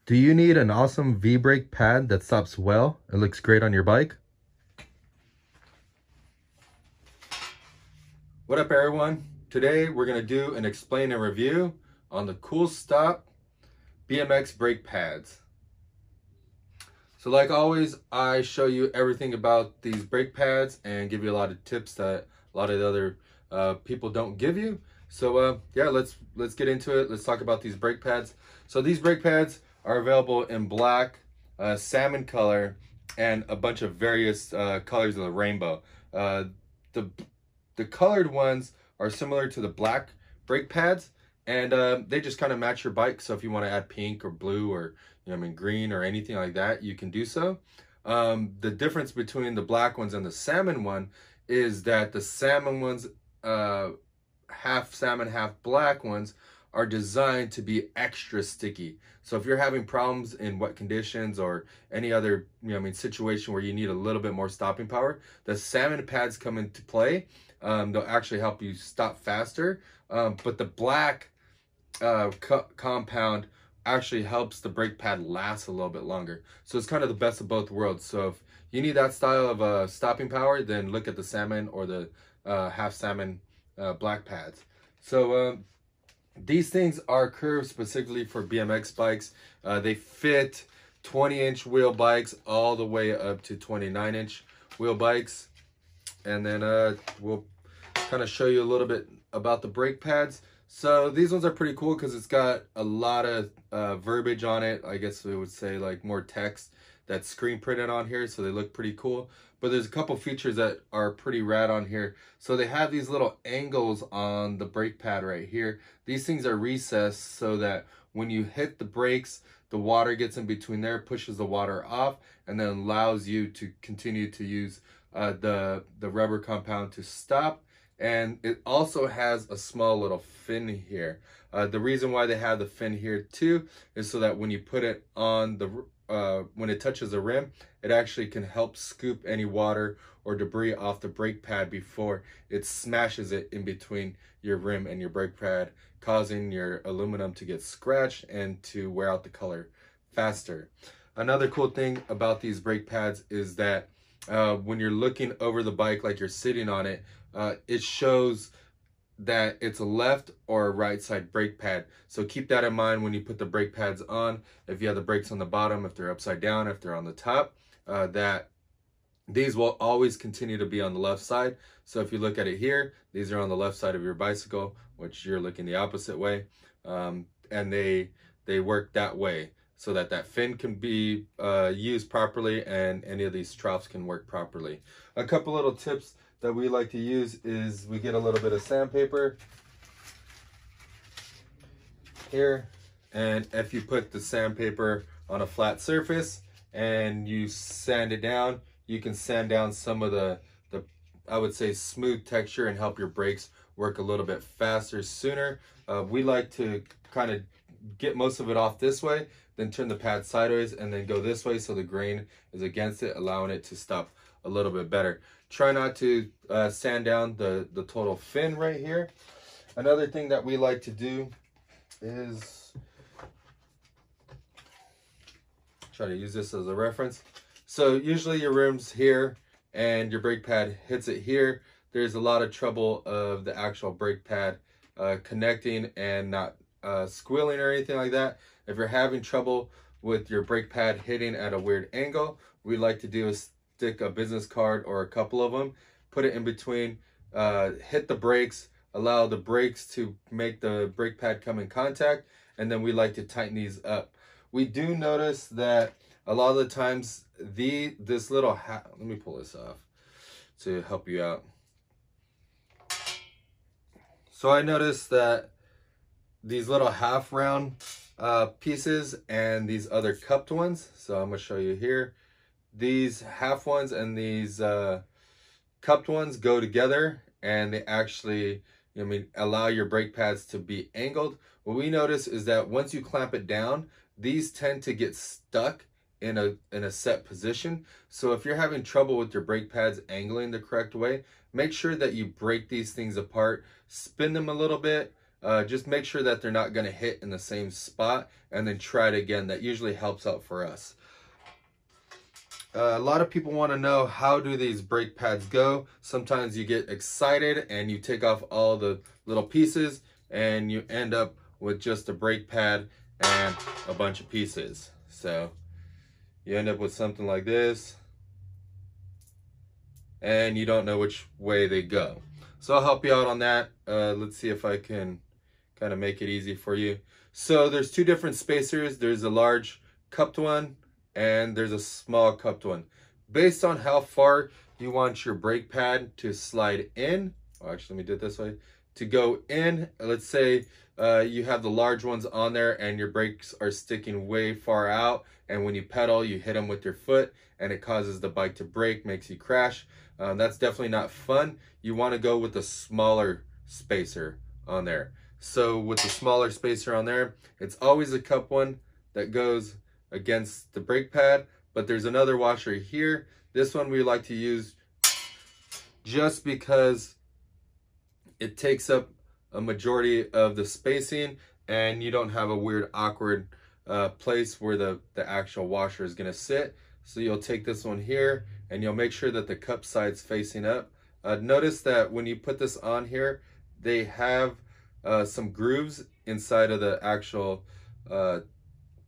Do you need an awesome V-brake pad that stops well and looks great on your bike? What up, everyone? Today we're going to do an explain and review on the Kool Stop BMX brake pads. So like always, I show you everything about these brake pads and give you a lot of tips that a lot of the other people don't give you. So yeah, let's get into it. Let's talk about these brake pads. So these brake pads are available in black, salmon color, and a bunch of various colors of the rainbow. The colored ones are similar to the black brake pads, and they just kind of match your bike. So if you want to add pink or blue or green or anything like that, you can do so. The difference between the black ones and the salmon one is that the salmon ones, half salmon, half black ones, are designed to be extra sticky. So if you're having problems in wet conditions or any other situation where you need a little bit more stopping power, the salmon pads come into play. They'll actually help you stop faster, but the black compound actually helps the brake pad last a little bit longer. So it's kind of the best of both worlds. So if you need that style of stopping power, then look at the salmon or the half salmon black pads. So these things are curved specifically for BMX bikes. They fit 20-inch wheel bikes all the way up to 29-inch wheel bikes. And then we'll kind of show you a little bit about the brake pads. So these ones are pretty cool because it's got a lot of verbiage on it. I guess we would say like more text that's screen printed on here, so they look pretty cool. But there's a couple features that are pretty rad on here. So they have these little angles on the brake pad right here. These things are recessed so that when you hit the brakes, the water gets in between there, pushes the water off, and then allows you to continue to use the rubber compound to stop. And it also has a small little fin here. The reason why they have the fin here too is so that when you put it on the when it touches the rim, it actually can help scoop any water or debris off the brake pad before it smashes it in between your rim and your brake pad, causing your aluminum to get scratched and to wear out the color faster. Another cool thing about these brake pads is that when you're looking over the bike like you're sitting on it, it shows that it's a left or a right side brake pad. So keep that in mind when you put the brake pads on. If you have the brakes on the bottom, if they're upside down, if they're on the top, that these will always continue to be on the left side. So if you look at it here, these are on the left side of your bicycle, which you're looking the opposite way. And they work that way so that that fin can be used properly and any of these troughs can work properly. A couple little tips that we like to use is we get a little bit of sandpaper here, and if you put the sandpaper on a flat surface and you sand it down, you can sand down some of the I would say smooth texture and help your brakes work a little bit faster, sooner. We like to kind of get most of it off this way, then turn the pad sideways and then go this way so the grain is against it, allowing it to stop a little bit better. Try not to sand down the total fin right here. Another thing that we like to do is try to use this as a reference. So usually your rim's here and your brake pad hits it here. There's a lot of trouble of the actual brake pad connecting and not squealing or anything like that. If you're having trouble with your brake pad hitting at a weird angle, we like to do is stick a business card or a couple of them, put it in between, hit the brakes, allow the brakes to make the brake pad come in contact, and then we like to tighten these up. We do notice that a lot of the times this little let me pull this off to help you out. So I noticed that these little half round pieces and these other cupped ones, so I'm going to show you here, these half ones and these cupped ones go together and they actually allow your brake pads to be angled. What we notice is that once you clamp it down, these tend to get stuck in a set position. So if you're having trouble with your brake pads angling the correct way, make sure that you break these things apart, spin them a little bit, just make sure that they're not going to hit in the same spot, and then try it again. That usually helps out for us. A lot of people want to know, how do these brake pads go? Sometimes you get excited and you take off all the little pieces and you end up with just a brake pad and a bunch of pieces. So you end up with something like this and you don't know which way they go. So I'll help you out on that. Let's see if I can kind of make it easy for you. So there's two different spacers. There's a large cupped one and there's a small cupped one. Based on how far you want your brake pad to slide in, actually let me do it this way, to go in, let's say you have the large ones on there and your brakes are sticking way far out, and when you pedal you hit them with your foot and it causes the bike to break, makes you crash. That's definitely not fun. You want to go with the smaller spacer on there. So with the smaller spacer on there, it's always a cup one that goes against the brake pad, but there's another washer here. This one we like to use just because it takes up a majority of the spacing and you don't have a weird awkward place where the actual washer is going to sit. So you'll take this one here and you'll make sure that the cup side's facing up. Notice that when you put this on here, they have some grooves inside of the actual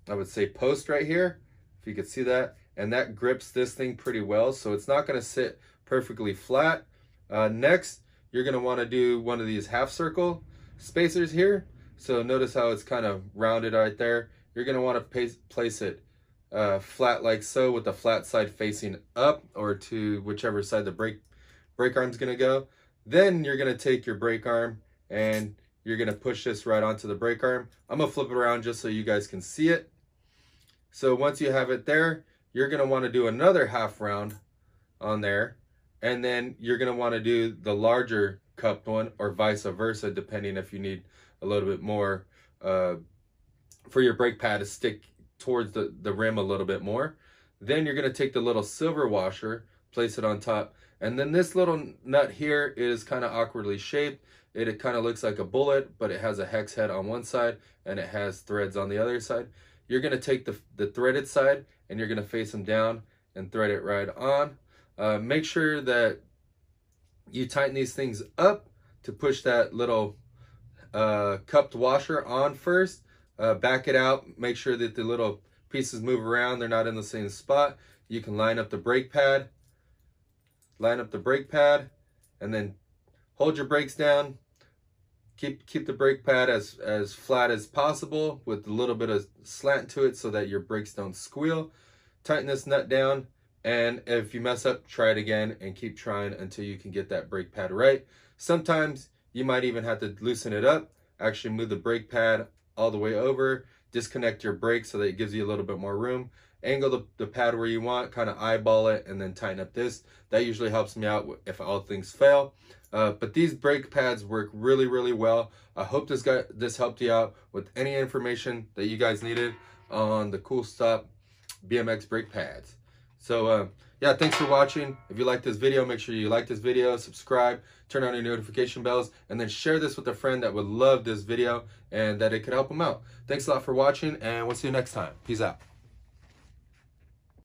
I would say post right here, if you could see that, and that grips this thing pretty well, so it's not going to sit perfectly flat. Next, you're going to want to do one of these half circle spacers here. So notice how it's kind of rounded right there. You're going to want to place it flat like so, with the flat side facing up or to whichever side the brake arm is going to go. Then you're going to take your brake arm and you're going to push this right onto the brake arm. I'm going to flip it around just so you guys can see it. So once you have it there, you're going to want to do another half round on there, and then you're going to want to do the larger cupped one, or vice versa, depending if you need a little bit more for your brake pad to stick towards the rim a little bit more. Then you're going to take the little silver washer, place it on top, and then this little nut here is kind of awkwardly shaped. It kind of looks like a bullet, but it has a hex head on one side and it has threads on the other side. You're going to take the threaded side and you're going to face them down and thread it right on. Make sure that you tighten these things up to push that little cupped washer on first. Back it out. Make sure that the little pieces move around. They're not in the same spot. You can line up the brake pad. Line up the brake pad and then hold your brakes down. Keep the brake pad as flat as possible with a little bit of slant to it so that your brakes don't squeal. Tighten this nut down, and if you mess up, try it again and keep trying until you can get that brake pad right. Sometimes you might even have to loosen it up, actually move the brake pad all the way over, disconnect your brake so that it gives you a little bit more room, angle the pad where you want, kind of eyeball it, and then tighten up this. That usually helps me out if all things fail. But these brake pads work really, really well. I hope this helped you out with any information that you guys needed on the Kool Stop BMX brake pads. So yeah, thanks for watching. If you like this video, make sure you like this video, subscribe, turn on your notification bells, and then share this with a friend that would love this video and that it could help them out. Thanks a lot for watching, and we'll see you next time. Peace out.